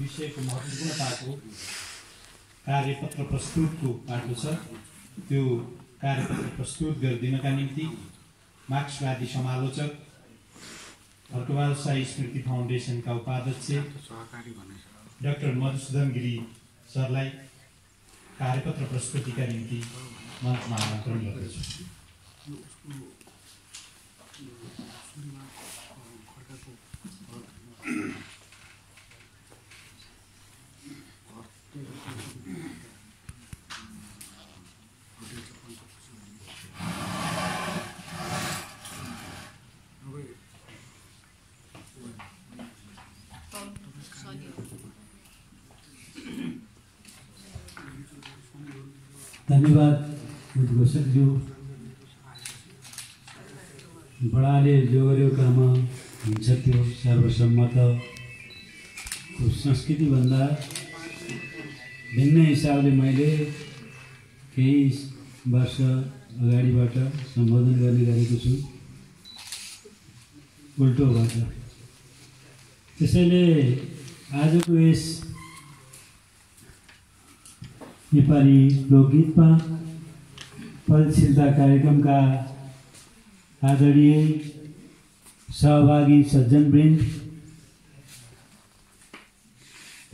विषयको महत्त्वपूर्ण पाटो कार्यपत्र प्रस्तुतको पाटो छ। त्यो कार्यपत्र प्रस्तुत गरिदिनका निम्ति मार्क्सवादी समालोचक हर्कबहादुर शाही स्मृति फाउन्डेसनका उपाध्यक्ष डाक्टर मधुसूदन गिरी सरलाई कार्यपत्र प्रस्तुतिका निम्ति मञ्चमा आमन्त्रण गर्दछु। धन्यवाद उद्घोषकज्यू। बडाले जो गर्यो काम हुन्छ त्यो सर्वसम्मतको संस्कृतिभन्दा भिन्न हिसाबले मैले केही वर्ष अगाडिबाट सम्बोधन गर्ने गरेको छु उल्टोबाट। त्यसैले आजको यस नेपाली लोकगीतमा पदशीलता कार्यक्रमका आदरणीय सहभागी सज्जनवृन्द,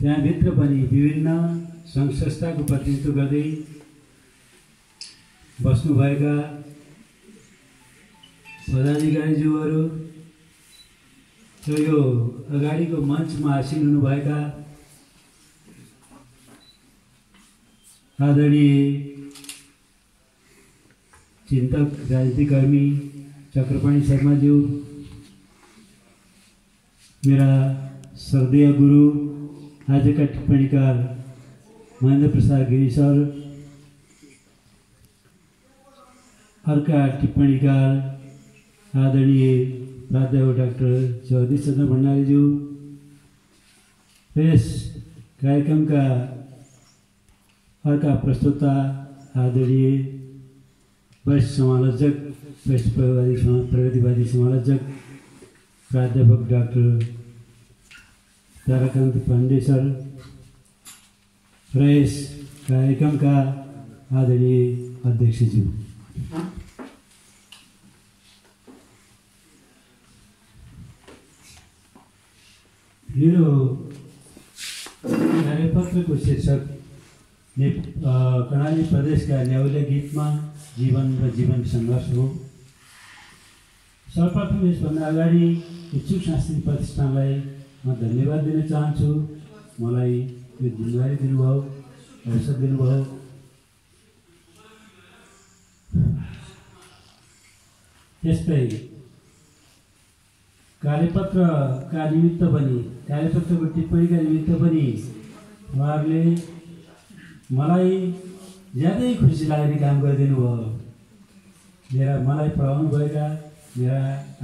त्यहाँभित्र पनि विभिन्न सङ्घ संस्थाको प्रतिनिधित्व गर्दै बस्नुभएका पदाधिकारीज्यूहरू र यो अगाडिको मञ्चमा आसीन हुनुभएका आदरणीय चिन्तक राजनीतिकर्मी चक्रपाणी शर्माज्यू, मेरा श्रद्धेय गुरु आजका टिप्पणीकार महेन्द्र प्रसाद गिरी सर, अर्का टिप्पणीकार आदरणीय प्राध्यापक डाक्टर जगदीश चन्द्र भण्डारीज्यू, यस कार्यक्रमका अर्का प्रस्तुता आदरणीय वरिष्ठ समालोचक, वरिष्ठ प्रगतिवादी समालोचक प्राध्यापक डाक्टर ताराकान्त पाण्डे सर र यस कार्यक्रमका आदरणीय अध्यक्षज्यू। मेरो कार्यपत्रको शीर्षक कर्णाली प्रदेशका न्याउले गीतमा जीवन र जीवन सङ्घर्ष हो। सर्वप्रथम यसभन्दा अगाडि इच्छुक सांस्कृतिक प्रतिष्ठानलाई म धन्यवाद दिन चाहन्छु। मलाई यो जिम्मेवारी दिनुभयो, अवसर दिनुभयो। त्यस्तै कार्यपत्रका निमित्त पनि, कार्यपत्रको टिप्पणीका निमित्त पनि उहाँहरूले मलाई ज्यादै खुसी लाग्ने काम गरिदिनु भयो। मलाई पढाउनुभएका मेरा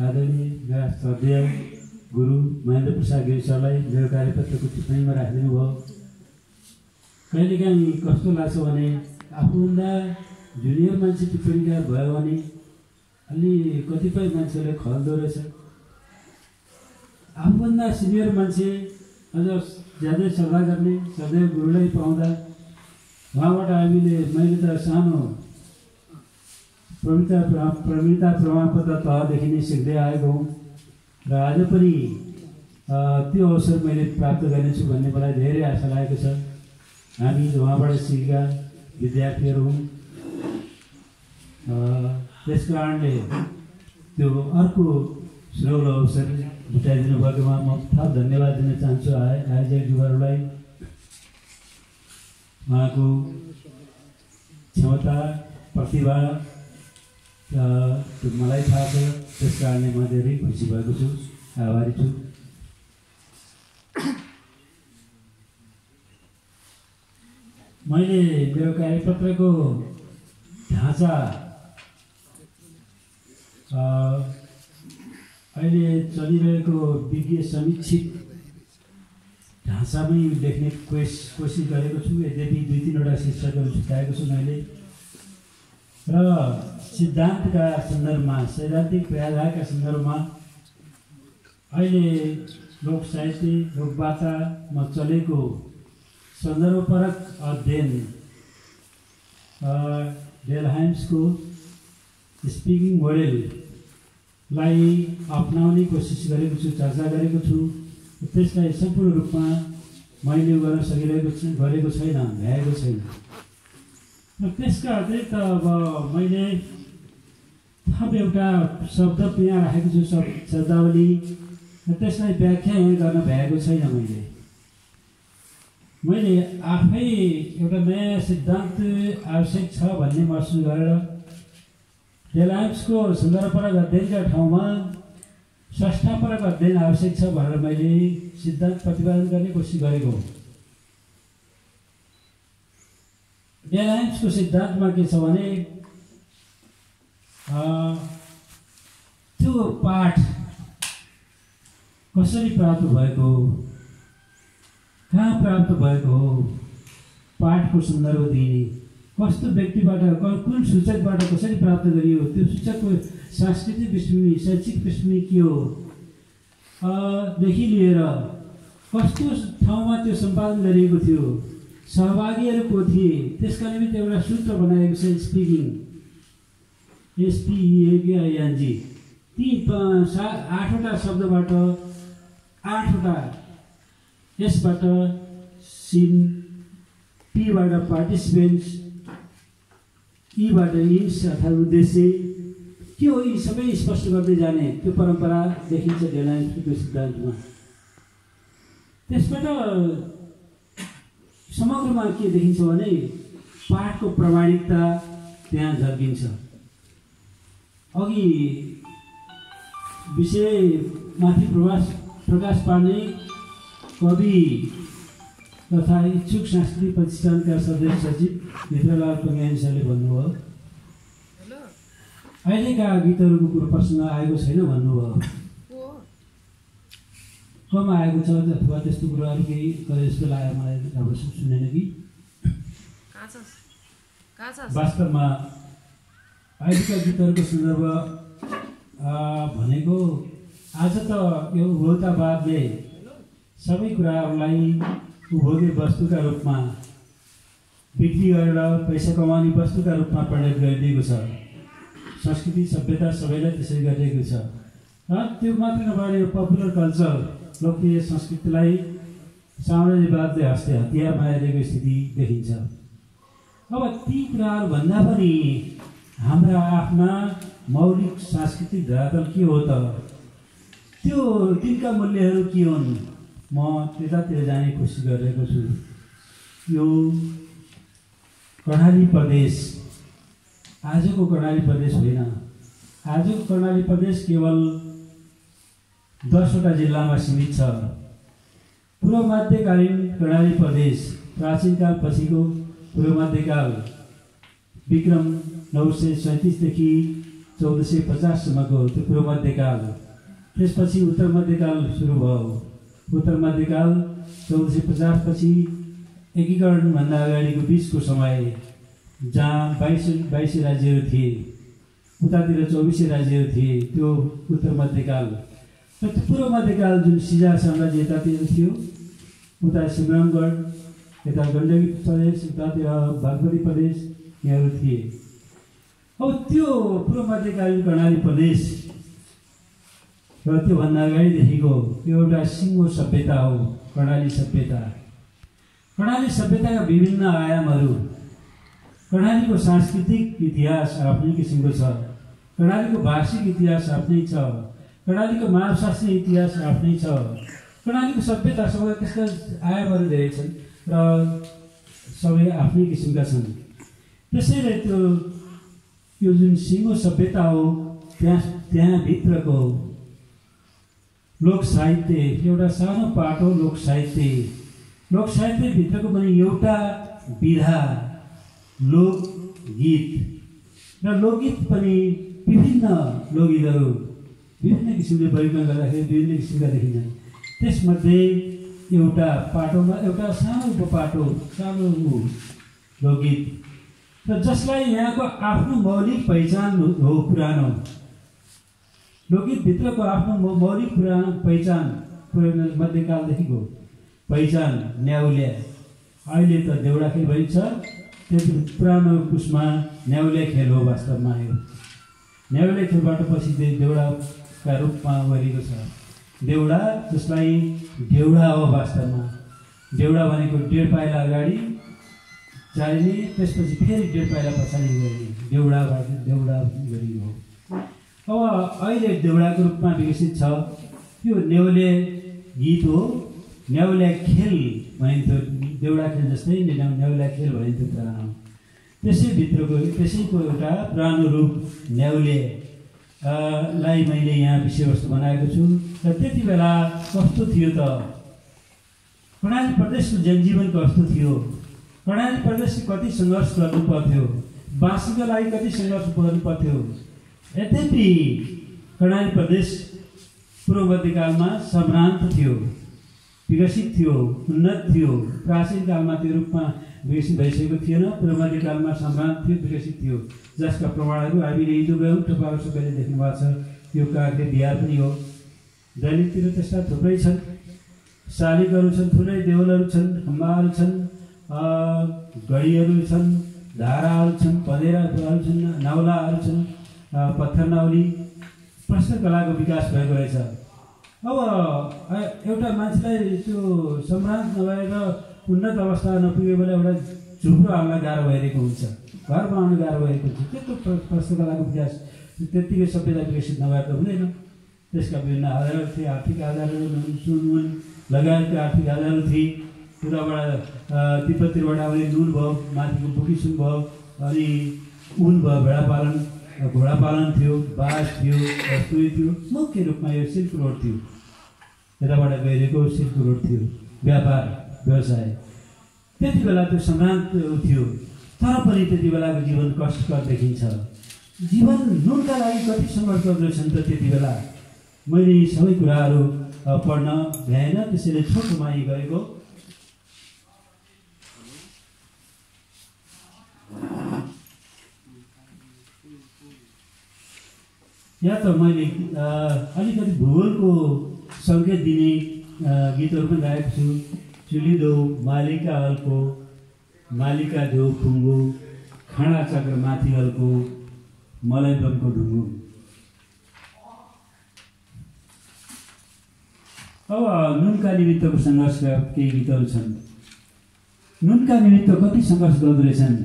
आदरणीय, मेरा श्रद्धेय गुरु महेन्द्र प्रसाद गिरी सरलाई मेरो कार्यपत्रको टिप्पणीमा राखिदिनु भयो। कहिलेकाहीँ कस्तो लाग्छ भने आफूभन्दा जुनियर मान्छे टिप्पणीकार भयो भने अलि कतिपय मान्छेले खल्दो रहेछ। आफूभन्दा सिनियर मान्छे अझ ज्यादै सल्लाह गर्ने श्रद्धेय गुरुलाई पाउँदा उहाँबाट मैले त सानो प्रवीणता प्रमाणपत्र तहदेखि नै सिक्दै आएको हुँ र आज पनि त्यो अवसर मैले प्राप्त गर्नेछु भन्ने मलाई धेरै आशा लागेको छ। हामी उहाँबाट सिकेका विद्यार्थीहरू हौँ। त्यस कारणले त्यो अर्को सुनौलो अवसर जुटाइदिनु भएकोमा म थप धन्यवाद दिन चाहन्छु आयोजकज्यूहरूलाई। उहाँको क्षमता, प्रतिभा त्यो मलाई थाहा छ। त्यस कारणले म धेरै खुसी भएको छु, आभारी छु। मैले मेरो कार्यपत्रको ढाँचा अहिले चलिरहेको विज्ञ समीक्षित ढाँचामै लेख्ने कोसिस गरेको छु। यद्यपि 2-3वटा शीर्षकहरू छुट्याएको छु मैले र सिद्धान्तका सन्दर्भमा, सैद्धान्तिक प्रयासका सन्दर्भमा अहिले लोक साहित्य लोकवार्तामा चलेको सन्दर्भपरक अध्ययन डेलहाइम्सको स्पिकिङ मोडेललाई अपनाउने कोसिस गरेको छु, चर्चा गरेको छु। त्यसलाई सम्पूर्ण रूपमा मैले गर्न सकिरहेको गरेको छैन, भ्याएको छैन। र त्यसका अतिरिक्त अब मैले थप एउटा शब्द यहाँ राखेको छु, शब्दावली, र त्यसलाई व्याख्या यहाँ गर्न भ्याएको छैन। मैले आफै एउटा नयाँ सिद्धान्त आवश्यक छ भन्ने महसुस गरेर डेलहाइम्सको सन्दर्भपरक अध्ययनका ठाउँमा संस्थापरक अध्ययन आवश्यक छ भनेर मैले सिद्धान्त प्रतिपादन गर्ने कोसिस गरेको हो। डेलहाइम्सको सिद्धान्तमा के छ भने त्यो पाठ कसरी प्राप्त भएको हो, कहाँ प्राप्त भएको हो, पाठको सन्दर्भ दिने, कस्तो व्यक्तिबाट कुन सूचकबाट कसरी प्राप्त गरियो, त्यो सूचकको सांस्कृतिक पृष्ठभूमि शैक्षिक पृष्ठभूमि के हो देखि लिएर कस्तो ठाउँमा त्यो सम्पादन गरिएको थियो, सहभागीहरू को थिए, त्यसका निमित्त एउटा सूत्र बनाएको छ स्पिकिङ SPEAKING। ती 8वटा शब्दबाट 8वटा यसबाट सिन, पीबाट पार्टिसिपेन्ट्स, ईबाट इन्स अर्थात् उद्देश्य के हो, यी सबै स्पष्ट गर्दै जाने त्यो परम्परा देखिन्छ डेलहाइम्सको सिद्धान्तमा। त्यसबाट समग्रमा के देखिन्छ भने पाठको प्रामाणिकता त्यहाँ झल्किन्छ। अघि विषयमाथि प्रकाश पार्ने कवि तथा इच्छुक सांस्कृतिक प्रतिष्ठानका सदस्य सचिव मित्रलाल पङ्गानी सरले भन्नुभयो, अहिलेका गीतहरूको कुरो प्रश्न आएको छैन भन्नुभयो। कम आएको छ अथवा त्यस्तो कुराहरू केही गरे जस्तो लाग्यो मलाई, राम्रो सुनेन कि। वास्तवमा अहिलेका गीतहरूको सन्दर्भ भनेको आज त यो उपभोक्तावादले सबै कुराहरूलाई उपभोग्य वस्तुका रूपमा बिक्री गरेर पैसा कमाउने वस्तुका रूपमा प्रयोग गरिदिएको छ। संस्कृति सभ्यता सबैलाई त्यसरी गरिएको छ। र त्यो मात्र नभएर यो पपुलर कल्चर लोकप्रिय संस्कृतिलाई साम्राज्यवादले हतियार बनाइरहेको स्थिति देखिन्छ। अब ती कुराहरू भन्दा पनि हाम्रा आफ्ना मौलिक सांस्कृतिक धरातल के हो त, त्यो तिनका मूल्यहरू के हुन्, म त्यतातिर जाने कोसिस गरिरहेको छु। यो कर्णाली प्रदेश आजको कर्णाली प्रदेश होइन। आजको कर्णाली प्रदेश केवल 10वटा जिल्लामा सीमित छ। पूर्व मध्यकालीन कर्णाली प्रदेश प्राचीनकाल पछिको पूर्व मध्यकाल विक्रम 937 देखि 1450सम्मको त्यो पूर्व मध्यकाल, त्यसपछि उत्तर मध्यकाल सुरु भयो। उत्तर मध्यकाल 1450 पछि एकीकरणभन्दा अगाडिको बिचको समय जहाँ 22 राज्यहरू थिए, उतातिर 24 राज्यहरू थिए, त्यो उत्तर मध्यकाल। र त्यो पूर्व मध्यकाल जुन सिजा साम्राज्य यतातिर थियो, उता सिमरामगढ, यता गण्डकी प्रदेश, उतातिर बागमती प्रदेश यहाँहरू थिए। अब त्यो पूर्व मध्यकालीन कर्णाली प्रदेश र त्योभन्दा अगाडिदेखिको एउटा सिङ्गो सभ्यता हो कर्णाली सभ्यता। कर्णाली सभ्यताका विभिन्न आयामहरू, कर्णालीको सांस्कृतिक इतिहास आफ्नै किसिमको छ, कर्णालीको भाषिक इतिहास आफ्नै छ, कर्णालीको मानवशास्त्रीय इतिहास आफ्नै छ, कर्णालीको सभ्यता सबै त्यसका आयामहरू धेरै छन् र सबै आफ्नै किसिमका छन्। त्यसैले त्यो यो जुन सिङ्गो सभ्यता हो त्यहाँभित्रको लोक साहित्य एउटा सानो पाठ हो। लोक साहित्यभित्रको पनि एउटा विधा लोकगीत, र लोकगीत पनि विभिन्न लोकगीतहरू विभिन्न किसिमले वर्गीकरण गर्दाखेरि विभिन्न किसिमका देखिन्छन्। त्यसमध्ये एउटा पाटोमा एउटा सानो उपपाटो, सानो लोकगीत, र जसलाई यहाँको आफ्नो मौलिक पहिचान हो। पुरानो लोकगीतभित्रको आफ्नो मौलिक पहिचान मध्यकालदेखिको पहिचान न्याउल्या। अहिले त देउडा खेल भइन्छ, त्यति पुरानो उसमा न्याउल्या खेल हो वास्तवमा यो। न्याउल्या खेलबाट पछि देउडाका रूपमा गरिएको छ। देउडा जसलाई देउडा हो वास्तवमा। देउडा भनेको 1.5 पाइला अगाडि चाहिने, त्यसपछि फेरि 1.5 पाइला पछाडि गर्ने, देउडाबाट देउडा गरिएको हो। अब अहिले देउडाको रूपमा विकसित छ। यो न्याउल्या गीत हो, न्याउल्या खेल भनिन्थ्यो। देउडा खेल जस्तै न्याउल्या खेल भनिन्थ्यो पुरानो। त्यसैको एउटा पुरानो रूप न्याउल्यालाई मैले यहाँ विषयवस्तु बनाएको छु। र त्यति बेला कस्तो थियो त, कर्णाली प्रदेशको जनजीवन कस्तो थियो, कर्णाली प्रदेशले कति सङ्घर्ष गर्नु पर्थ्यो, बाँच्नुको लागि कति सङ्घर्ष गर्नु पर्थ्यो। यद्यपि कर्णाली प्रदेश पूर्व मध्यकालमा सम्भ्रान्त थियो, विकसित थियो, उन्नत थियो। प्राचीन कालमा त्यो रूपमा विकसित भइसकेको थिएन। पूर्व मध्यकालमा सम्भ्रान्त थियो, विकसित थियो, जसका प्रमाणहरू हामीले हिजो गयौँ। तपाईँहरू सबैले देख्नु भएको छ। त्यो कागले बिहार पनि हो। दैनिकतिर त्यस्ता थुप्रै छन्, शालिगहरू छन्, ठुलै देवलहरू छन्, खम्बाहरू छन्, गढीहरू छन्, धाराहरू छन्, पँधेराहरू छन्, नाउलाहरू छन्, पत्थर नाउली। प्रश्न कलाको विकास भएको रहेछ। अब एउटा मान्छेलाई त्यो सम्भ्रान्त नभएर उन्नत अवस्था नपुगेको बेला एउटा झुप्रो हाल्न गाह्रो भइरहेको हुन्छ, घर बनाउन गाह्रो भएको हुन्छ। त्यस्तो प्रश्न कलाको विकास त्यत्तिकै सबैलाई विकसित नभएर त हुँदैन। त्यसका विभिन्न आधारहरू थिए, आर्थिक आधारहरू, नुन लगायतका आर्थिक आधारहरू थिए। उताबाट तिब्बततिरबाट आउने नुन भयो, माथिको बुकी सुन भयो, अनि उन भयो, भेडापालन, घोडापालन थियो, बाँस थियो, वस्तुई थियो। मुख्य रूपमा यो सिल्क रोड थियो, यताबाट गइरहेको सिल्क रोड थियो, व्यापार व्यवसाय। त्यति बेला त्यो सम्भ्रान्त थियो। तर पनि त्यति बेलाको जीवन कष्टकर देखिन्छ। जीवन नुनका लागि कति सङ्घर्ष गर्दैछन् त त्यति बेला। मैले यी सबै कुराहरू पढ्न भ्याएन, त्यसैले छोटोमा यी गरेको। यहाँ त मैले अलिकति भूगोलको सङ्केत दिने गीतहरू पनि गाएको छु। चुलिदो मालिका हल्को, मालिका देउ खुङ्गु, खाँडा चक्र माथि हल्को, मलाई बनको ढुङ्गु। अब नुनका निमित्तको सङ्घर्षका केही गीतहरू छन्। नुनका निमित्त कति सङ्घर्ष गर्दो रहेछन्।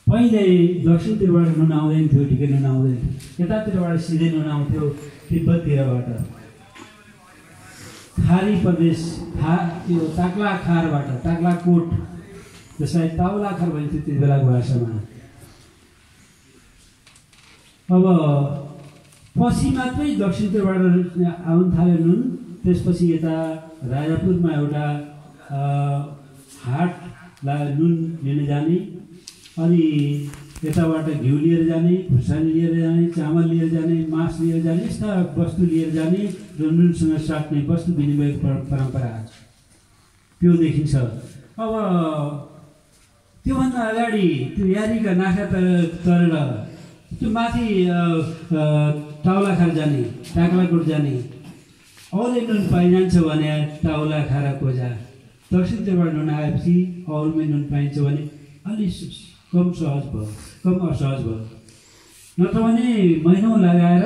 पहिले दक्षिणतिरबाट नुन आउँदैन थियो, ठिकै नुन आउँदैन थियो। यतातिरबाट सिधै नुन आउँथ्यो तिब्बततिरबाट। खारी प्रदेश त्यो ताक्लाखारबाट, ताक्लाकोट जसलाई ताउलाखार भनिन्थ्यो त्यति बेलाको भाषामा। अब पछि मात्रै दक्षिणतिरबाट आउन थाल्यो नुन। त्यसपछि यता राजापुरमा एउटा हाटलाई नुन लिन जाने, अनि यताबाट घिउ लिएर जाने, खुर्सानी लिएर जाने, चामल लिएर जाने, मास लिएर जाने, यस्ता वस्तु लिएर जाने र नुनसँग साट्ने वस्तु विनिमयको परम्परा त्यो देखिन्छ। अब त्योभन्दा अगाडि त्यो यारीका नाखा तरेर त्यो माथि ताउलाखार जाने, टाक्लाकोट जाने, अरूले नुन पाइजान्छ भने ताउलाखार कोजा। दक्षिणतिरबाट नुन आएपछि अरूमै नुन पाइन्छ भने अलि कम सहज भयो, कम असहज भयो। नत्र भने महिनौँ लगाएर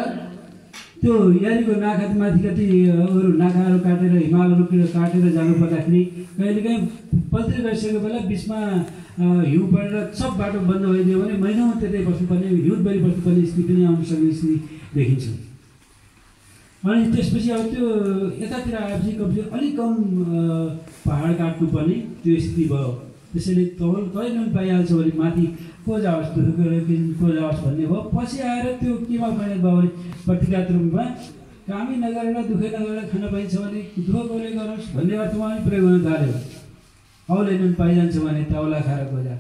त्यो यारीको नाखामाथि कति अरू नाखाहरू काटेर हिमालहरू काटेर जानु पर्दाखेरि कहिलेकाहीँ पल्तिर गइसकेको बेला बिचमा हिउँ परेर सब बाटो बन्द भइदियो भने महिनौँ त्यतै बस्नुपर्ने, हिउँदभरि बस्नुपर्ने स्थिति पनि आउन सक्ने स्थिति देखिन्छ। अनि त्यसपछि अब त्यो यतातिर आएपछि कमसे अलिक कम पहाड काट्नुपर्ने त्यो स्थिति भयो। त्यसैले तै नुन पाइहाल्छ भने माथि को जाओस्, को जाओस् भन्ने भयो। पछि आएर त्यो केमा परिणत भयो भने प्रतिघात रूपमा कामै नगरेर दुःखै नगरेर खान पाइन्छ भने दुःख कसले गरोस् भन्ने अर्थमा पनि प्रयोग हुन थाल्यो। औले नुन पाइजान्छ भने ताउला खाएर खोजा।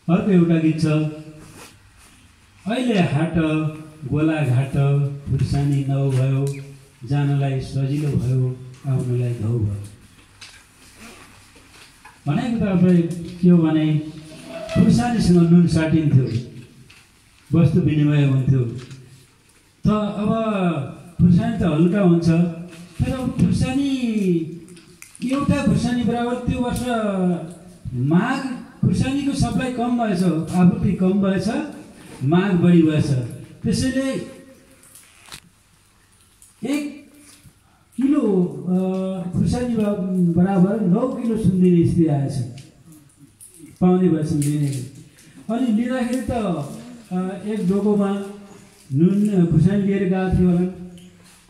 अर्को एउटा गीत छ। अहिले हाट गोलाघाट खुर्सानी नौ भयो, जानलाई सजिलो भयो, आउनलाई घाउ भयो। भनेको त अब के हो भने खुर्सानीसँग नुन साटिन्थ्यो। वस्तु विनिमय हुन्थ्यो। त अब खुर्सानी त हल्का हुन्छ, तर अब खुर्सानी एउटा खुर्सानी बराबर त्यो वर्ष माग खुर्सानीको सप्लाई कम भएछ, आपूर्ति कम भएछ, माग बढी भएछ। त्यसैले 1 किलो खुर्सानी बराबर 9 किलो सुन दिने स्थिति आएछ, पाउने भएछ लिने। अनि लिँदाखेरि त एक डोकोमा नुन खुर्सानी लिएर गएको थियो होला,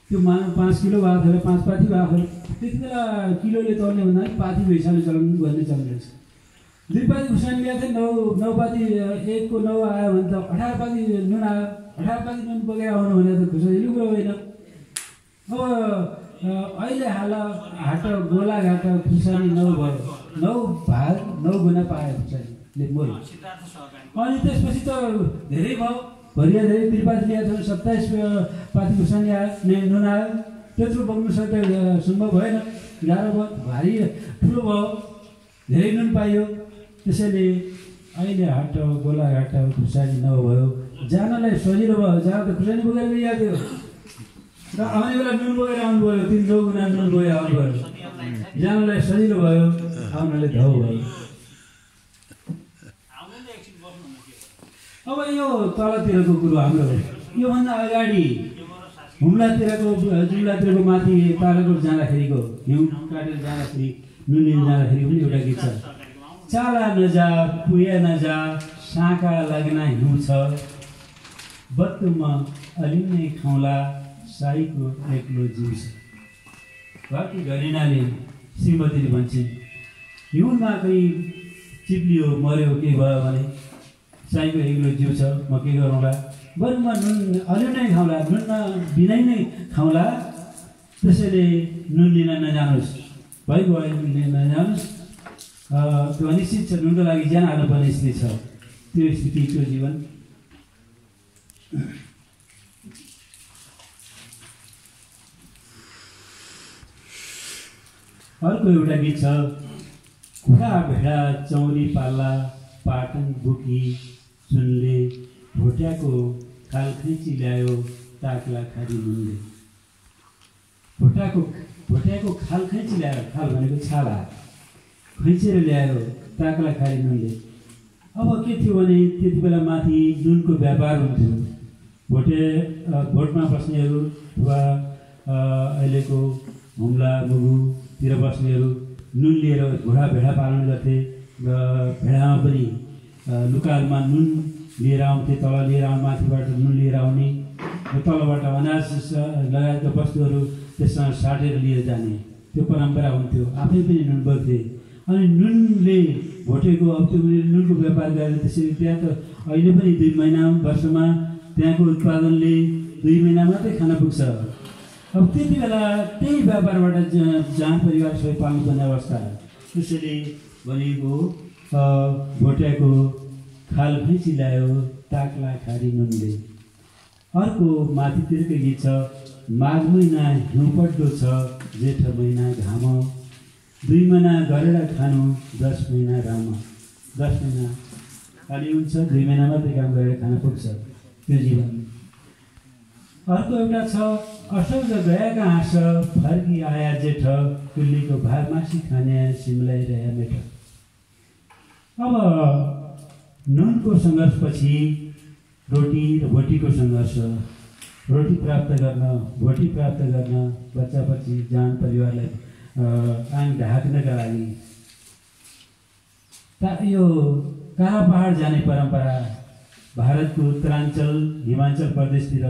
त्यो 5 किलो भएको थियो, 5 पाथी भएको थियो। त्यति बेला किलोले तर्ने भन्दा पनि पाथीको हिसाबले चलाउनु भन्ने चल्दैछ। 2 पाथी खुर्सानी ल्याएको थियो, 9 पाथी 1 को 9 आयो भने त 18 पाथी नुन आयो। 18 पाथी नुन बोकेर आउनु भने त खुर्सानी कुरो होइन। अब अहिले हाट गोलाघाट खुर्सानी 9 भयो, 9 गुणा पायो खुर्सानीले मोल। अनि त्यसपछि त धेरै भयो, भरिया धेरै। त्रिपाठी ल्याएको थियो, 27 पाथी खुर्सानी आयो, नुन आयो। त्यत्रो बोक्नु सम्भव भएन, गाह्रो भयो, भारी ठुलो भयो, धेरै नुन पाइयो। त्यसैले अहिले हाट गोलाघाट खुर्सानी नभयो, जानलाई सजिलो भयो। जहाँ त खुर्सानी बोकेर गइरहेको थियो र आउने बेला नुन बोकेर आउनु भयो, 3 गुणा नुन बोकेर आउनु भयो। जानलाई सजिलो भयो, आउनलाई धाउ भयो। अब यो तलतिरको कुरो हाम्रो, योभन्दा अगाडि जुम्लातिरको माथि ताराकोट जाँदाखेरिको हिउँ काटेर जाँदाखेरि, नुन लिन जाँदाखेरि पनि एउटा गीत छ। चाला नजा पुया नजा, साँका लाग्ना हिउँ छ, बत्तुमा अलिनै खाउँला, साईको एक्लो जिउ छ। घरकी घरिनाले श्रीमतीले भन्छन्, हिउँमा कहीँ चिप्लियो मर्यो के भयो भने साईको एक्लो जिउ छ, म के गरौँला, बरु म नुन अलि नै खाउँला, नुन बिनै नै खाउँला। त्यसैले नुन लिन नजानुहोस्, भइगयो अहिले नुन लिन नजानुहोस्। त्यो अनिश्चित छ, नुनको लागि ज्यान हाल्नुपर्ने स्थिति छ, त्यो स्थिति, त्यो जीवन। अर्को एउटा गीत छ, घुडा भेडा चौरी पाल्ला, पाटन बुकी सुनले, भोट्याको खाल खैँची ल्यायो, ताक्ला खारी नुनले। भोट्याको खाल खैँची ल्यायो, खाल भनेको छाला, खैँचेर ल्यायो, ताक्ला खारी नुनले। अब के थियो भने त्यति बेला माथि नुनको व्यापार हुन्थ्यो। भोटमा बस्नेहरू वा अहिलेको हुम्ला मुगुतिर बस्नेहरू नुन लिएर घोडा भेडा पालन गर्थे र भेडामा पनि लुकालमा नुन लिएर आउँथे, तल लिएर आउँ, माथिबाट नुन लिएर आउने र तलबाट अनाज लगायतका वस्तुहरू त्यससँग साटेर लिएर जाने, त्यो परम्परा हुन्थ्यो। आफै पनि नुन बोक्थे। अनि नुनले भोटेको, अब त्यो नुनको व्यापार गरेर त्यसरी त्यहाँ त अहिले पनि 2 महिना वर्षमा त्यहाँको उत्पादनले 2 महिना मात्रै खान पुग्छ। अब त्यति बेला त्यही व्यापारबाट जहाँ परिवार सबै पाल्नुपर्ने अवस्था। त्यसैले भनेको भोट्याको खाल खैँची ल्यायो, ताक्ला खारी नुनले। अर्को माथितिरको गीत छ, माघ महिना हिउँ पड्डो छ, जेठ महिना घाम, 2 महिना गरेर खानु, 10 महिना राम। 10 महिना खाली हुन्छ, 2 महिना मात्रै काम गरेर खान पुग्छ, त्यो जीवन। अर्को एउटा छ, असौज गएका हाँस, फर्की आया जेठ, कुल्लीको भागमासी खाने, सिमलाई रह्या मेठ। अब नुनको सङ्घर्षपछि रोटी र भोटीको सङ्घर्ष। रोटी प्राप्त गर्न, भोटी प्राप्त गर्न, बच्चापछि जान परिवारलाई आङ ढाक्नका लागि यो काला पहाड जाने परम्परा, भारतको उत्तराञ्चल हिमाञ्चल प्रदेशतिर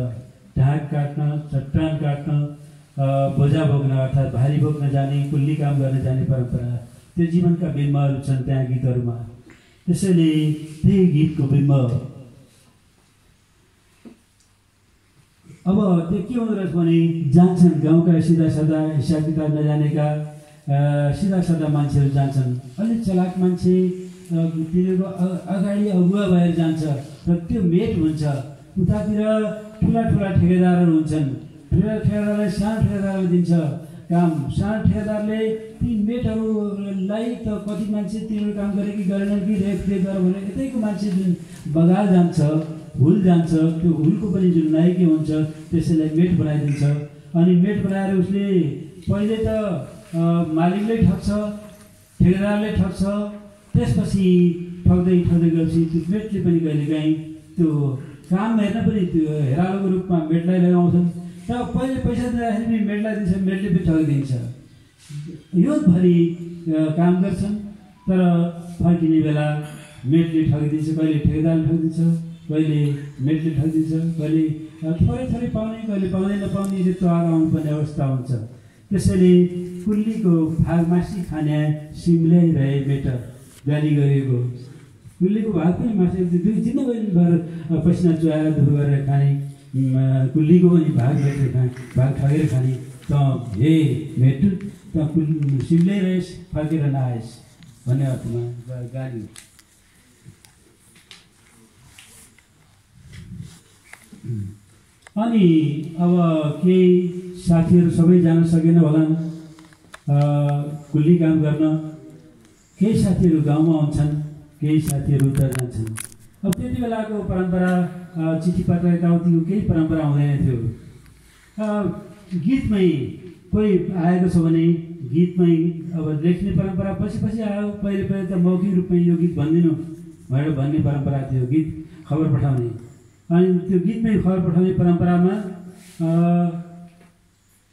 ढाक काट्न, चट्टान काट्न, बोझा बोक्न अर्थात् भारी बोक्न जाने, कुल्ली काम गर्न जाने परम्परा, त्यो जीवनका बिम्बहरू छन् त्यहाँ गीतहरूमा। त्यसैले त्यही गीतको बिम्ब। अब त्यो के हुँदो रहेछ भने जान्छन् गाउँका सिधा सादा हिसाब किताब नजानेका सिधा सादा मान्छेहरू जान्छन्। अलिक चलाक मान्छे तिनीहरूको अगाडि अगुवा भएर जान्छ र त्यो मेट हुन्छ। उतातिर ठुला ठुला ठेकेदारहरू हुन्छन्, ठुला ठेकेदारलाई सानो ठेकेदारले दिन्छ काम। सानो ठेकेदारले ती मेटहरूलाई त कति मान्छे तिनीहरू काम गरे कि गरेनन् कि रेख गर भनेर यतैको मान्छे जुन बगाल जान्छ हुल जान्छ, त्यो हुलको पनि जुन नाइके हुन्छ त्यसैलाई मेट बनाइदिन्छ। अनि मेट बनाएर उसले पहिले त मालिकले ठग्छ, ठेकेदारले ठग्छ, त्यसपछि ठग्दै गएपछि त्यो मेटले पनि कहिलेकाहीँ त्यो काम हेर्न पनि त्यो हेरालोको रूपमा मेटलाई लगाउँछन्। तर पहिले पैसा दिँदाखेरि पनि मेटलाई दिन्छ, मेटले पनि ठगिदिन्छ। हिउँदभरि काम गर्छन् तर फर्किने बेला मेटले ठगिदिन्छ, कहिले ठेकेदारले ठगिदिन्छ, कहिले मेटले ठगिदिन्छ, कहिले थोरै पाउने, कहिले पाउँदै नपाउने त्यस्तो आउनुपर्ने अवस्था हुन्छ। त्यसैले कुल्लीको भाग मासी खाने सिमल्याइरहे मेट गाली गरेको, कुल्लीको भाग पनि मासु जिन्दगीभर पसिना चुहाएर दुःख गरेर खाने, कुल्लीको पनि भाग भेटेर खाने, भाग ठगेर खाने। त हे मेटु त सिमलै रहेस्, फर्केर नआएस् भन्ने अर्थमा गाली। अनि अब केही साथीहरू सबै जान सकेन होला कुल्ली काम गर्न, केही साथीहरू गाउँमा आउँछन्, केही साथीहरू उता जान्छन्। अब त्यति बेलाको परम्परा चिठी पत्र यताउतिको केही परम्परा हुँदैन थियो। गीतमै कोही आएको छ भने गीतमै अब लेख्ने परम्परा पछि आयो। पहिले त मौखिक रूपमै यो गीत भनिदिनु भनेर भन्ने परम्परा थियो, गीत खबर पठाउने। अनि त्यो गीतमै खबर पठाउने परम्परामा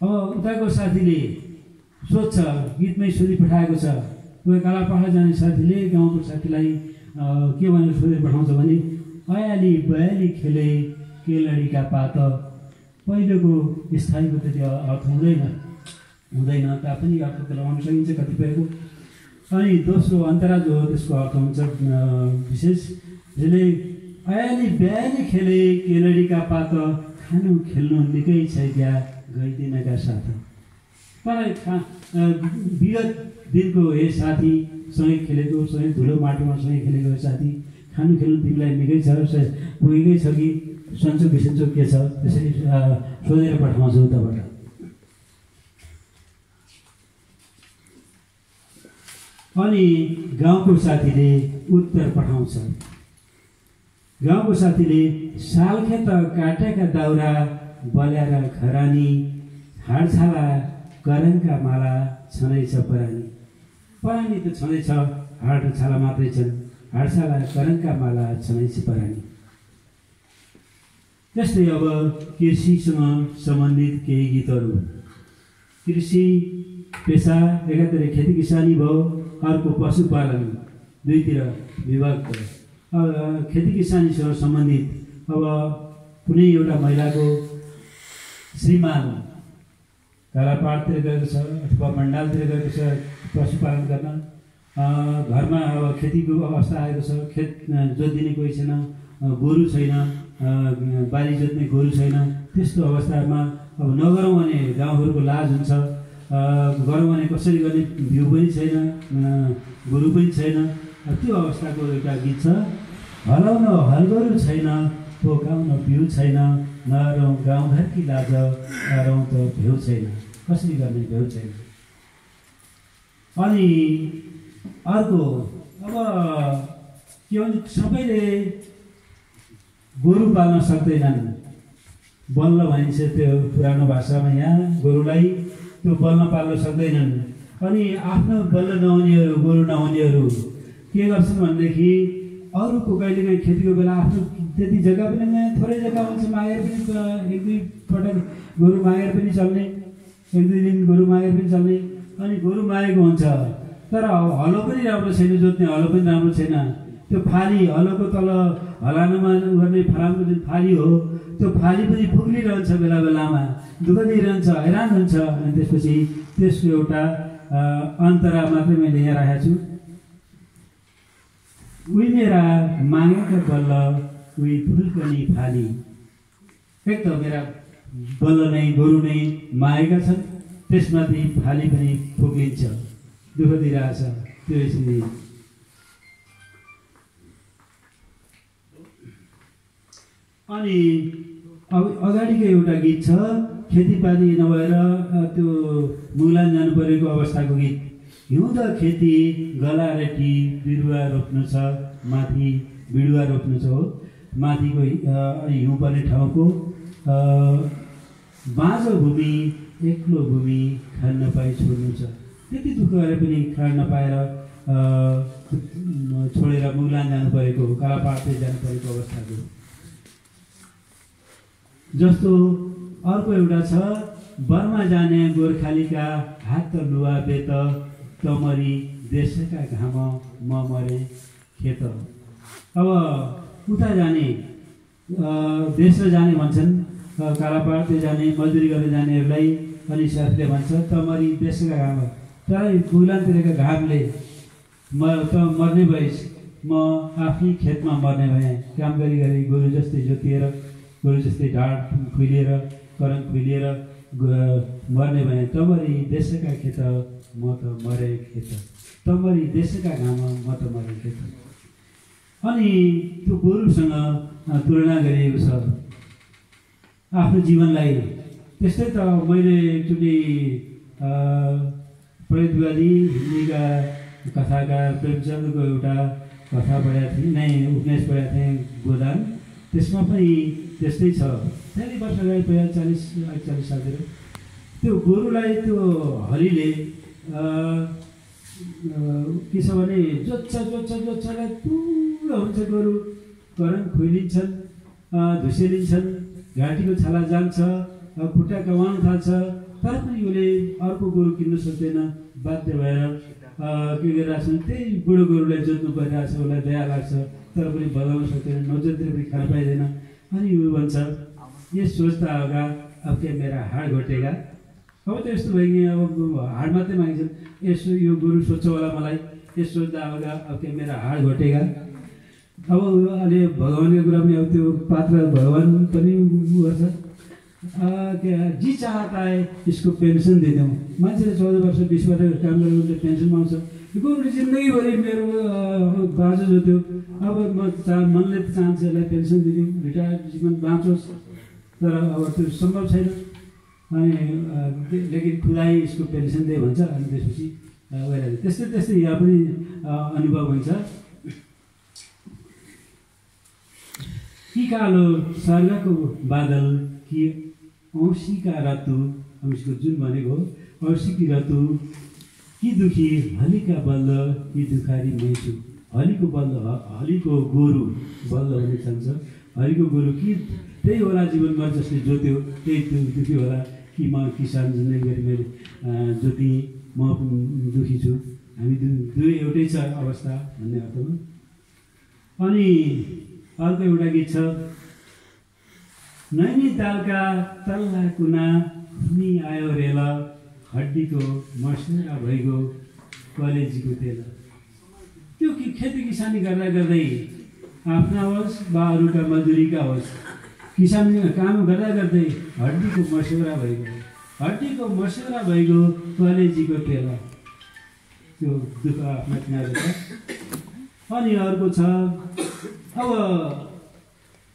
अब उताको साथीले सोध्छ, गीतमै सोधी पठाएको छ। कोही कालापाडा जाने साथीले गाउँको साथीलाई के भनेर सोधेर पठाउँछ भने अयाली बयाली खेले केलडीका पात। पहिलोको स्थायीको त्यति अर्थ हुँदैन तापनि अर्थ त लगाउन सकिन्छ कतिपयको। अनि दोस्रो अन्तरा जो हो त्यसको अर्थ हुन्छ विशेष, जसले अयाली बयाली खेले केलडीका पात, खानु खेल्नु निकै छ क्या गइदिनका साथ। मलाई विगत दिनको हे साथीसँगै खेलेको, सँगै धुलो माटोमा सँगै खेलेको साथी, खानु खेल्नु तिमीलाई निकै छ, पुगेकै छ कि सन्चो बिसन्चो के छ, त्यसरी सोधेर पठाउँछु उताबाट। अनि गाउँको साथीले उत्तर पठाउँछ। गाउँको साथीले सालखेत काटेका दाउरा बल्याएर खरानी, हाडछाला करङका माला छँदैछ परानी। परानी त छँदैछ, हाडछाला मात्रै छन्, हाडछाला करङका माला छँदैछ परानी। त्यस्तै अब कृषिसँग सम्बन्धित केही गीतहरू। कृषि पेसा एकातिर खेती किसानी भयो, अर्को पशुपालन, दुईतिर विभक्त। खेती किसानीसँग सम्बन्धित अब कुनै एउटा महिलाको श्रीमान कालापाडतिर गएको छ अथवा मण्डालतिर गएको छ पशुपालन गर्न, घरमा अब खेतीको अवस्था आएको छ, खेत जोतिदिने कोही छैन, गोरु छैन, बारी जोत्ने गोरु छैन। त्यस्तो अवस्थामा अब नगरौँ भने गाउँहरूको लाज हुन्छ, गरौँ भने कसरी गर्ने भ्यू पनि छैन, गोरु पनि छैन। त्यो अवस्थाको एउटा गीत छ। हलाउन हलगोरु छैन, पोकाउन बिउ छैन, नरौँ गाउँघरकी लाज, नरौँ त भ्यू छैन, कसरी गर्ने भ्यू छैन। अनि अर्को अब के भन्छ, सबैले गोरु पाल्न सक्दैनन्, बल्ल भनिन्छ त्यो पुरानो भाषामा। यहाँ गोरुलाई त्यो बल्ल पाल्न सक्दैनन्। अनि आफ्नो बल्ल नहुनेहरू, गोरु नहुनेहरू के गर्छन् भनेदेखि अरूको कहिलेकाहीँ खेतीको बेला आफ्नो त्यति जग्गा पनि थोरै जग्गा हुन्छ, मागेर पनि एक दुई पटक गोरु मागेर पनि चल्ने, एक दुई दिन गोरु मागेर पनि चल्ने। अनि गोरु मागेको हुन्छ तर हलो पनि राम्रो छैन, जोत्ने हलो पनि राम्रो छैन। त्यो फाली, हलोको तल हलानमा गर्ने फलामको जुन फाली हो, त्यो फाली पनि फुक्लिरहन्छ, बेला बेलामा दुःख दिइरहन्छ, हैरान हुन्छ। अनि त्यसपछि त्यसको एउटा अन्तरा मात्रै मैले यहाँ राखेको छु। उही मेरा मागेका बल्ल, उही फुल्कनी फाली। एक त मेरा बल्ल नै गोरु नै मागेका छन्, त्यसमाथि फाली पनि फुक्लिन्छ, दुःख दिइरहेछ। त्यो यसरी अनि अगाडिको एउटा गीत छ, खेतीपाती नभएर त्यो मुगलान जानु परेको अवस्थाको गीत। हिउँद खेती गलारेटी बिरुवा रोप्नु छ, माथि बिरुवा रोप्नु छ हो। माथिको हिउँ पर्ने ठाउँको बाँझो भूमि एक्लो भूमि खान नपाई छोड्नु छ। त्यति दुःख गरेर पनि खान नपाएर छोडेर मुगलान जानु परेको, कालापाडै जानु परेको अवस्थाको जस्तो अर्को एउटा छ, बर्मा जाने गोर्खालीका हात लुवा बेत तमरी देशका घाम म मरे खेत। अब उता जाने देश जाने भन्छन्, कालापाडतिर जाने मजदुरी गर्न जानेहरूलाई अनि साथीले भन्छ तमरी देशका घाम, तर मुगलानतिरका घामले त मर्ने भइस, म आफ्नै खेतमा मर्ने भएँ। काम गरी गरी गोरु जस्तै जोतिएर, गोरु जस्तै ढाड खुइलिएर, करङ खुइलिएर मर्ने भएँ। तमरी देशका खेत म त मरे खेत, तमरी देशका घाम म त मरे खेत। अनि त्यो गोरुसँग तुलना गरिएको छ आफ्नो जीवनलाई। त्यस्तै त मैले एकचोटि प्रयुक्तवादी हिन्दीका कथाकार प्रेमचन्दको एउटा कथा पढाएको थिएँ, उपन्यास पढाएको थिएँ गोदान। त्यसमा पनि त्यस्तै छ। धेरै वर्ष अगाडि 40-41 सालतिर त्यो गोरुलाई त्यो हलीले के छ भने जोत्छलाई पुरो हुन्छ गोरु, करङ खुइलिन्छन्, धुसेलिन्छन्, घाँटीको छाला जान्छ, खुट्टा कमाउन थाल्छ, तर पनि उसले अर्को गोरु किन्न सक्दैन। बाध्य भएर के गरिरहेको छ, त्यही बुढो गोरुलाई जोत्नु परिरहेको छ। उसलाई दया लाग्छ तर पनि बजाउन सक्दैन, नजोतेर पनि खान पाइँदैन। अनि ऊ भन्छ ये सोच्दा होगा अब क्या मेरा हाड घोटेगा। अब त यस्तो भयो कि अब हाड मात्रै मागिन्छन्, यसो यो गोरु सोच्छ होला मलाई, ये सोच्दा होगा अब क्या मेरा हाड घोटेगा। अब अहिले भगवान्को कुरा पनि, अब त्यो पात्र भगवान पनि गर्छ, क्या जी चाहता है इसको पेन्सन दिँदैनौँ। मान्छेले 14 वर्ष 20 वर्ष काम गरेर उसले पेन्सन पाउँछ। गोरुले जिन्दगीभरि मेरो बाजु जोत्यो, अब मनले चाहन्छ यसलाई पेन्सन दिदिउँ, रिटायर्ड जीवन बाँचोस्, तर अब त्यो सम्भव छैन। अनि लेकिन खुदाई यसको पेन्सन दिए भन्छ। अनि त्यसपछि त्यस्तै यहाँ पनि अनुभव हुन्छ कि कालो स्वर्गको बादल कि औँसीका रतु, औँसीको जुन भनेको औँसीकी रतु कि दुखी हलीका बल्ल कि दुखारी मै छु। हलीको बल्ल, हलीको गोरु बल्ल हुने चाहन्छ। हलीको गोरु कि त्यही होला जीवनमा जसले जोत्यो त्यही दुखी होला, कि म किसान जिन्दगीभरि मैले जोति म दुखी छु। हामी दुवै एउटै छ अवस्था भन्ने अर्थमा। अनि अर्को एउटा गीत छ, नैनीतालका तल्ला कुना खुनी आयो रेल, हड्डीको मसरा भइगयो कलेजीको तेल। त्यो कि खेती किसानी गर्दा गर्दै आफ्ना होस् वा अरूका मजदुरीका होस्, किसान काम गर्दा गर्दै हड्डीको मसरा भइगयो, हड्डीको मसरा भइगयो कलेजीको तेल। त्यो दुःख आफ्ना किनारो छ। अनि अर्को छ, अब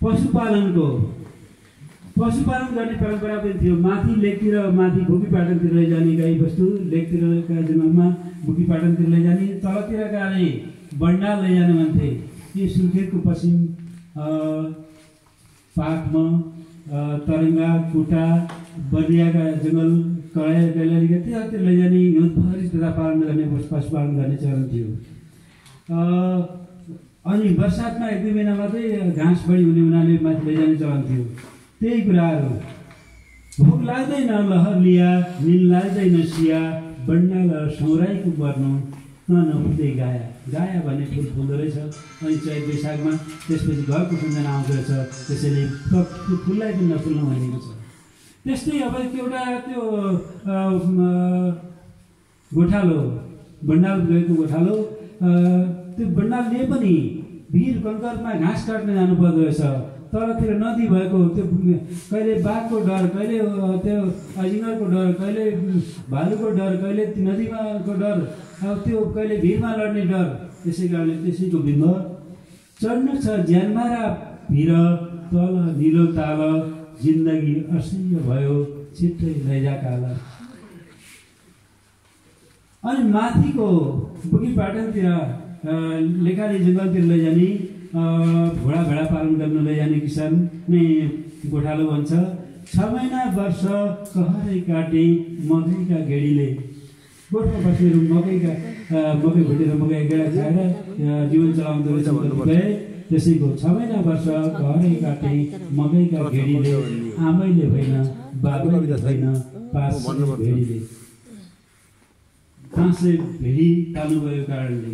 पशुपालन गर्ने परम्परा पनि थियो। माथि लेकतिर, माथि बुकीपाटनतिर लैजाने गाई बस्तु, लेकतिरका जङ्गलमा बुकीपाटनतिर लैजाने, तलतिरकाले बन्डाल लैजाने भन्थे। यी सुर्खेतको पश्चिम पाकमा तरङ्गा, कुटा, बर्दियाका जङ्गल, कडाया गैलालीका त्यतातिर लैजाने हिउँदभरि त्यता पालन गर्ने, पशुपालन गर्ने चलन थियो। अनि बर्सातमा 1-2 महिना मात्रै घाँस बढी हुने हुनाले माथि लैजाने चलन थियो। त्यही कुराहरू, भोक लाग्दैन लहर लिया, निल लाग्दैन सिया, बन्डाल सौराईको बर्नु नहुँदै गाया। गाया भन्ने फुल फुल्दो रहेछ। अनि चैत वैशाखमा त्यसपछि घरको सम्झना आउँदो रहेछ। त्यसैले फुललाई पनि नफुल्नु भनेको छ। त्यस्तै अब एउटा त्यो गोठालो, बन्डाल गएको गोठालो, त्यो बन्डालले पनि भिर कङ्करमा घाँस काट्न जानुपर्दो रहेछ। तलतिर नदी भएको, त्यो कहिले बाघको डर, कहिले त्यो अजिङ्गरको डर, कहिले भालुको डर, कहिले नदीमाको डर, अब त्यो कहिले भिरमा लड्ने डर। त्यसै कारणले त्यसैको बिम्ब चढ्नु छ ज्यानमारा भिर, तल निलो ताल, जिन्दगी असह्य भयो छिट्टै लैजा काल। अनि माथिको बुकीपाटनतिर लेकाली जङ्गलतिर लैजाने घोडा भेडा पालन गर्न लैजाने किसान नै गोठालो भन्छ। 6 महिना वर्ष कहरै काटे मकैका गेडीले गोठमा बसेर मकै भुटेर मकै गेडा खाएर जीवन चलाउँदो रहेछ। त्यसैको 6 महिना वर्ष कहरै काटे मकैका गेडीले आमैले होइन बाबुले होइन पाँचले भेडीले भेडी ताल्नुभएको कारणले।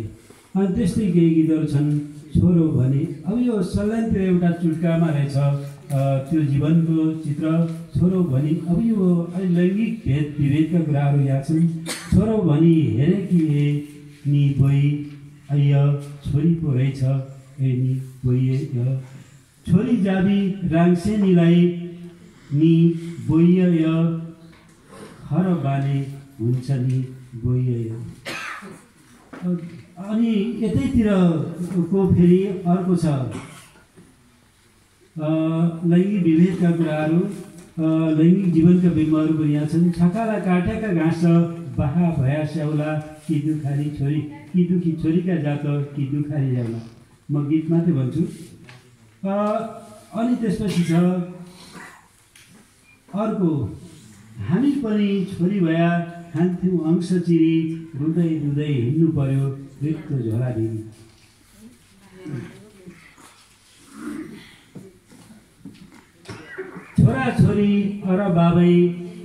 अनि त्यस्तै केही गीतहरू छन्। छोरो भने अब यो सल्यानतिर एउटा चुट्कामा रहेछ त्यो जीवनको चित्र। छोरो भनी अब यो लैङ्गिक विभेदका कुराहरू यहाँ छन्। छोरो भनी हेरे कि ए नि बोइ अय छोरी पो रहेछ ए नि बोइए छोरी जाबी राङसेनीलाई नि बोइय खर बाने हुन्छ नि बोइय। अनि यतैतिरको फेरि अर्को छ लैङ्गिक विभेदका कुराहरू, लैङ्गिक जीवनका बिम्बहरू पनि यहाँ छन्। छकाला काटेका घाँस बाहा भया स्याउला कि दुखारी छोरी कि दुखी छोरीका जात कि दुखारी जाउला। म गीत मात्रै भन्छु। अनि त्यसपछि छ अर्को, हामी पनि छोरी भया खान्थ्यौँ अंश चिरी रुँदै रुँदै हिँड्नु पर्यो रित्तो झोला दिदी। छोरा छोरी अर बाबै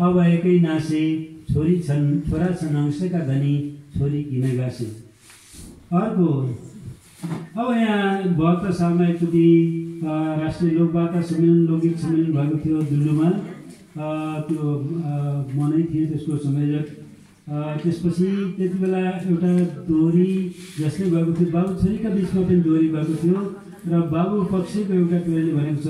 अब एकै नासे छोरी छन् छोरा छन् अंशका धनी छोरी किन गाँसे। अर्को, अब यहाँ 72 सालमा एकचोटि राष्ट्रिय लोकवार्ता सम्मेलन लोकगीत सम्मेलन भएको थियो दिल्लीमा। त्यो म नै थिएँ त्यसको संयोजक। त्यसपछि त्यति बेला एउटा दोहोरी जसले भएको थियो, बाबु छोरीका बिचमा पनि दोहोरी भएको थियो र बाबु पक्षको एउटा टोलीले भनेको छ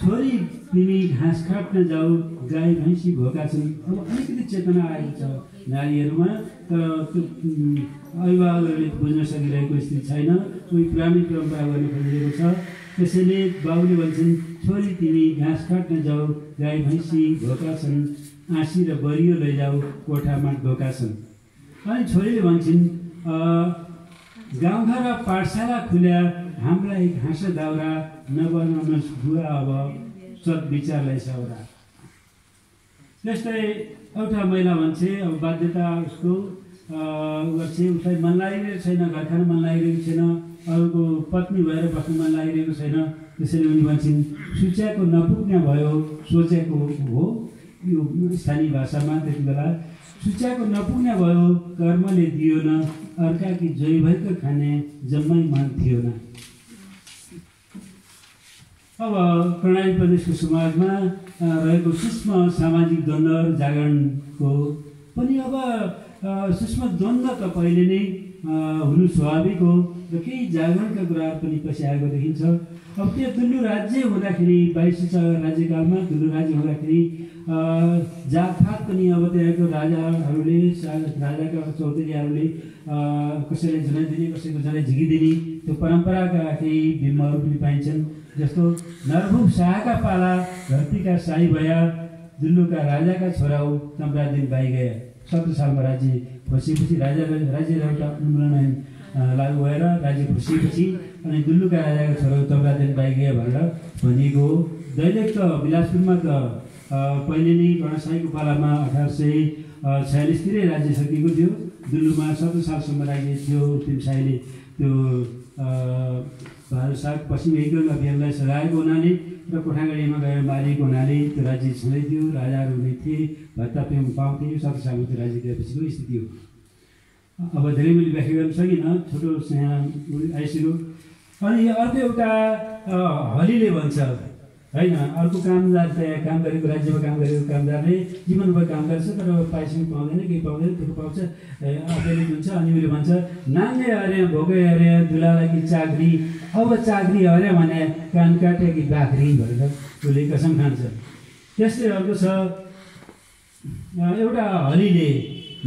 छोरी तिमी घाँस काट्न जाऊ गाई भैँसी भोका छन्। अब अलिकति चेतना आएको छ नारीहरूमा, तर त्यो अभिभावकहरूले बुझ्न सकिरहेको स्थिति छैन। कोही पुरानै परम्परा गर्न खोजिरहेको छ। त्यसैले बाबुले भन्छन् छोरी तिमी घाँस काट्न जाऊ गाई भैँसी भोका छन् आँसी र बरियो लैजाऊ कोठामा ढोका छन्। अनि छोरीले भन्छन् गाउँघर पाठशाला खुल्या हामीलाई घाँस दाउरा नबनाउनुहोस् बुवा अब सद विचारलाई साउरा। त्यस्तै एउटा महिला भन्छे अब बाध्यता उसको गर्छ, उसलाई मन लागिरहेको छैन, घर खान मन लागिरहेको छैन, अरूको पत्नी भएर बस्नु मन लागिरहेको छैन। त्यसैले उनी भन्छन् सुच्याएको नपुग्ने भयो सोचेको हो। यो स्थानीय भाषामा त्यति बेला सुच्याएको नपुग्ने भयो कर्मले दियो न अर्काकी जोइ भएको खाने जम्मै मन थियो न। अब कर्णाली प्रदेशको समाजमा रहेको सूक्ष्म सामाजिक द्वन्द्व जागरणको पनि अब सूक्ष्म द्वन्द्व त पहिले नै हुनु स्वाभाविक हो र केही जागरणका कुराहरू पनि पछि आएको देखिन्छ। अब त्यो दुल्लु राज्य हुँदाखेरि 22 राज्यकालमा दुल्लु राज्य हुँदाखेरि जातपात पनि अब त्यहाँको राजाहरूले राजाका चौधरीहरूले कसैले जनै दिने कसैको जनै झिकिदिने त्यो परम्पराका केही बिम्बहरू पनि पाइन्छन्। जस्तो नरभुप शाहका पाला धरतीका साई भया दुल्लुका राजाका छोरा हो तम्रादिन बाई गया। 17 सालमा राज्य खोसिएपछि राज्य एउटा उन्मूलन लागू भएर राज्य खोसिएपछि अनि दुल्लुका राजाका छोरा तम्रादिन बाई गया भनेर भनिएको हो। दैलेख त बिलासपुरमा त पहिले नै कर्णशाहीको पालामा 1846तिरै राज्य सकिएको थियो। दुल्लुमा 17 सालसम्म राज्य थियो। तिम शाहीले त्यो भारत साग पश्चिम एकीकरण अभियानलाई सघाएको हुनाले र कोठागढीमा गएर मारिएको हुनाले त्यो राज्य छँदै थियो। राजाहरू नै थिए, भत्ता पाउँथे। 17 सालमा त्यो राज्य दिएपछिको स्थिति हो। अब धेरै मैले व्याख्या गर्न सकिनँ, छोटो यहाँ आइसक्यो। अनि अर्को एउटा हलीले भन्छ होइन, अर्को कामदार काम गरेको राज्यमा काम गरेको कामदारले जीवनभर काम गर्छ तर पैसा पाउँदैन, केही पाउँदैन, त्यो पाउँछ अत्याधिक हुन्छ। अनि उसले भन्छ नाङ्गे हरे भोकै हरे दुलालाई कि चाकरी अब चाकरी हरे भने कान काटे कि बाख्री भनेर उसले कसम खान्छ। त्यस्तै अर्को छ एउटा हलीले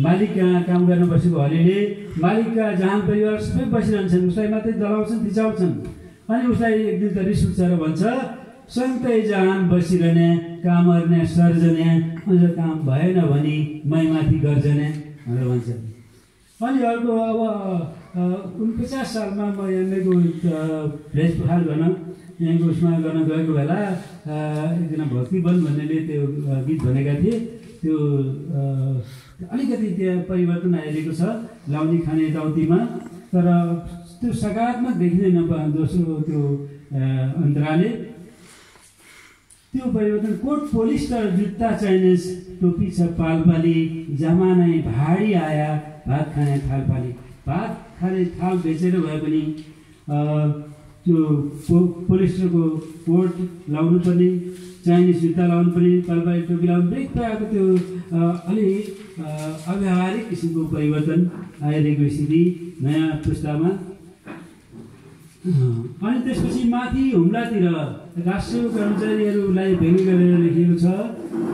मालिक काम गर्न बसेको हलीले मालिकका जहान परिवार सबै बसिरहन्छन्, उसलाई मात्रै दलाउँछन् थिचाउँछन्। अनि उसलाई एक दिन त रिस उठ्छ र भन्छ सन्तै जहान बसिरहने काम गर्ने सर्जने अझ काम भएन भने मैमाथि गर्जने भनेर भन्छ। अनि अर्को अब 49 सालमा म यहाँको भेषपुहार गर्न यहाँको उसमा गर्न गएको बेला एकजना भक्तिवन भन्नेले त्यो गीत भनेका थिए। त्यो अलिकति त्यहाँ परिवर्तन आइरहेको छ लाउने खाने यताउतिमा, तर त्यो सकारात्मक देखिँदैन। दोस्रो त्यो अन्तराले त्यो परिवर्तन कोट पोलिस्टर जुत्ता चाइनिज टोपी छ पालपाली जमानै भाडी आया भात खाने थालपाली। भात खाने थाल बेचेर भए पनि त्यो पोलिस्टरको कोट लाउनु पर्ने, चाइनिज जुत्ता लाउनु पर्ने, पालपाली टोपी लाउनु पर्ने। एक प्रकारको त्यो अलि अव्यावहारिक किसिमको परिवर्तन आइरहेको स्थिति नयाँ पुस्तामा। अनि त्यसपछि माथि हुम्लातिर राष्ट्रिय कर्मचारीहरूलाई व्यङ्ग्य गरेर लेखिएको छ,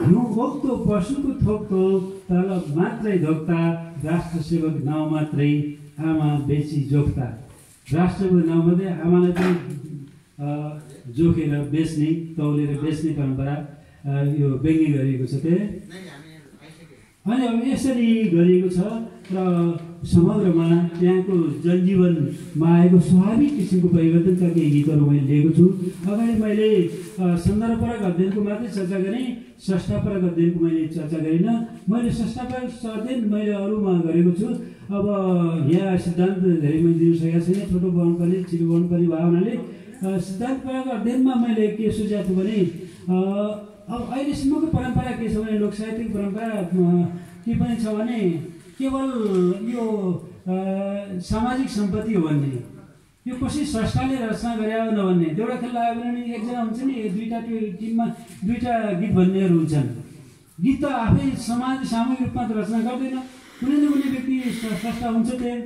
हिउँ बोक्दो पशुको थोक्दो तलब मात्रै धोक्ता, राष्ट्र सेवक नाउँ मात्रै आमा बेची जोख्ता। राष्ट्रको नाउँ मात्रै आमालाई पनि जोखेर बेच्ने, तौलेर बेच्ने परम्परा यो व्यङ्ग्य गरिएको छ। त्यहाँ अनि अब यसरी गरिएको छ र समग्रमा त्यहाँको जनजीवनमा आएको स्वाभाविक किसिमको परिवर्तनका केही गीतहरू मैले लिएको छु। अगाडि मैले सन्दर्भपरक अध्ययनको मात्रै चर्चा गरेँ, संस्थापरक अध्ययनको मैले चर्चा गरिनँ। मैले संस्थापरक अध्ययन मैले अरूमा गरेको छु। अब यहाँ सिद्धान्त धेरै मैले दिनु सकेको छैन, छोटो बनाउनुपर्ने छिटो बनाउनुपर्ने भावनाले सिद्धान्तपरक अध्ययनमा मैले के सुझाएको छु भने अब अहिलेसम्मको परम्परा के छ भने लोक साहित्यिक परम्परा के पनि छ भने केवल यो सामाजिक सम्पत्ति हो भन्ने, यो कसै संस्थाले रचना गरे हो नभन्ने। देउडा खेल लाग्यो भने एकजना हुन्छ नि, दुईवटा टिममा दुईवटा गीत भन्नेहरू हुन्छन्। गीत त आफै समाज सामूहिक रूपमा त रचना गर्दैन, कुनै न कुनै व्यक्ति स्रष्टा हुन्छ त्यहाँ।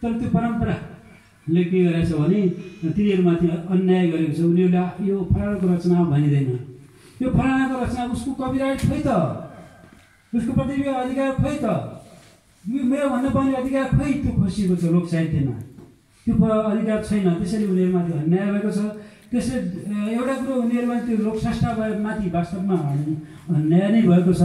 तर त्यो परम्पराले के गरेछ भने तिनीहरूमाथि अन्याय गरेको छ। उनीहरूले यो फलानाको रचना भनिँदैन, यो फलानाको रचना उसको कपिराइट खोइ त, उसको प्रतिभा अधिकार खोइ त, यो मेरो भन्नुपर्ने अधिकार खोइ, त्यो खोसिएको छ लोक साहित्यमा। त्यो अधिकार छैन, त्यसैले उनीहरूमाथि अन्याय भएको छ। त्यसले एउटा कुरो उनीहरूमाथि त्यो लोकसंस्थामाथि वास्तवमा अन्याय नै भएको छ।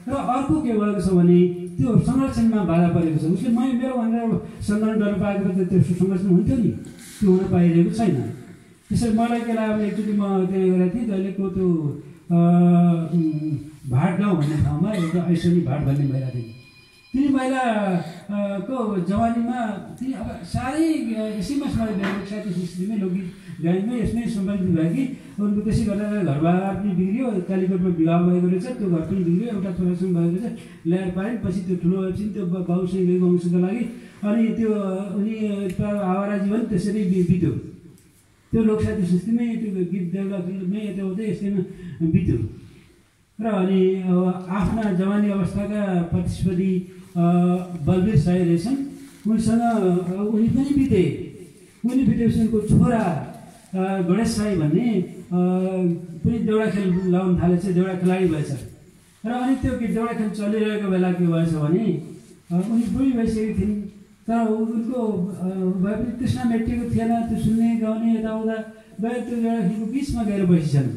र अर्को के भएको छ भने त्यो संरक्षणमा बाधा परेको छ। उसले मेरो भनेर सङ्कलन गर्न पाएको त त्यो संरक्षण हुन्थ्यो नि, त्यो हुन पाइरहेको छैन। त्यसैले मलाई के लाग्यो भने एकचोटि म त्यहाँ गएको थिएँ, जहिलेको त्यो भाट गाउँ भन्ने ठाउँमा एउटा ऐसनी भाट भन्ने महिला थिए। तिनी महिलाको जवानीमा तिनी अब साह्रै यसैमा समय लोक साहित्य संस्कृतिमै लोकगीत गायनमै यसमै सम्बन्धित भयो कि उनको त्यसै गर्दा घरबार पनि बिग्रियो, कालीकोटमा विवाह भएको रहेछ, त्यो घर पनि बिग्रियो, एउटा छोरासँग भएको रहेछ, ल्याएर पाएन। पछि त्यो ठुलो भएपछि त्यो बाउसँग गएको वंशको लागि अनि त्यो उनी आवारा जीवन त्यसरी बित्यो। त्यो लोक साहित्य संस्कृतिमै त्यो गीत देउडामै यताउता यस्तैमा बित्यो। र अनि आफ्ना जवानी अवस्थाका प्रतिस्पर्धी बलवीर साई रहेछन्, उनीसँग उनी पनि बिते। उनी बितेपछि उनको छोरा गणेश साई भन्ने पनि देउडा खेल लाउन थालेछ, देउडा खेलाडी भएछ। र अनि त्यो देउडा खेल चलिरहेको बेला के भएछ भने उनी बुढी भइसकेकी थिइन्, तर उनको भए पनि कृष्ण मेटिएको थिएन। त्यो सुन्ने गाउने यताउता गए, त्यो देउडा खेलको बिचमा गएर बसिछन्।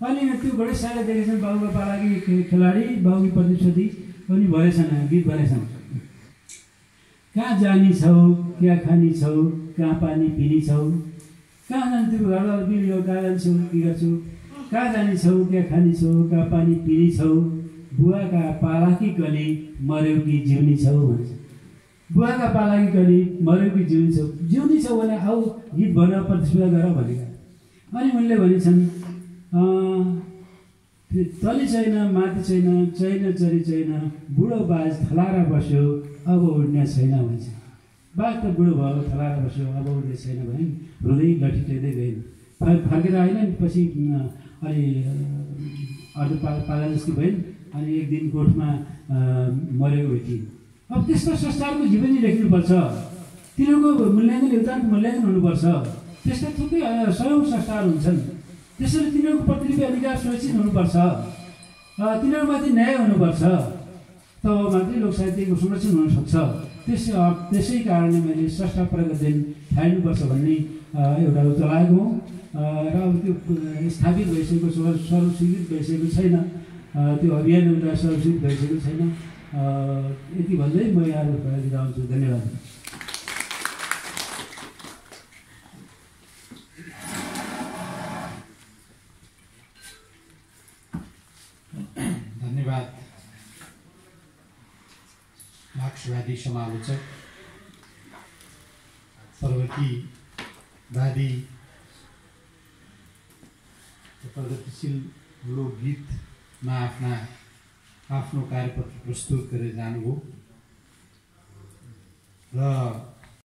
अनि त्यो गणेश साईले देखेछन् बाबुका पालाकी खेलाडी, बाबुकी प्रतिस्पर्धी पनि भरेछन्, गीत भनेछन्। कहाँ जानी छौ, क्या खानी छौ, कहाँ पानी पिनी छौ, कहाँ जान्छौ घरबार बिग्रियो, कहाँ जान्छौ के गर्छौ, कहाँ जानी छौ, क्या खानी छौ, कहाँ पानी पिनी छौ, बुवाका पालाकी कली मर्यौ कि जिउनी छौ भन्छ। बुवाका पालाकी कली मर्यौ कि जिउनी छौ, जिउनी छौ भने आऊ गीत भन, प्रतिस्पर्धा गर भनेका। अनि उनले भनेछन् तली छैन माथि छैन, छैन चरी छैन, बुढो बाज थलारा बस्यो, अब उड्ने छैन भन्छ। बाज त बुढो भयो, थलारा बस्यो, अब उड्ने छैन भने रुँदै लठिँदै गइन्। फर्केर आएन, पछि अलि अर्ध पाला जस्तो भइन्। अनि एक दिन गोठमा मरेको भेटिन्। अब त्यस्तो संस्थाहरूको जीवनी लेख्नुपर्छ, तिनीहरूको मूल्याङ्कन योगदानको मूल्याङ्कन हुनुपर्छ। त्यस्ता थुप्रै सयौँ संस्थाहरू हुन्छन्, त्यसैले तिनीहरूको प्रतिनिधि अधिकार सुरक्षित हुनुपर्छ, तिनीहरूमाथि न्याय हुनुपर्छ, तब मात्रै लोक साहित्यको संरक्षण हुनसक्छ। त्यसै कारणले मैले संस्थापरक अध्ययन थाल्नुपर्छ भन्ने एउटा चलाएको हुँ। र अब त्यो स्थापित भइसकेको छ, सर्वस्वीकृत भइसकेको छैन, त्यो अभियान एउटा सर्वस्वीकृत भइसकेको छैन। यति भन्दै म यहाँहरू बिदा हुन्छु। धन्यवाद। मार्क्सवादी समालोचक, प्रगतिवादी, प्रगतिशील लोकगीतमा आफ्नो कार्यपत्र प्रस्तुत गरेर जानुभयो र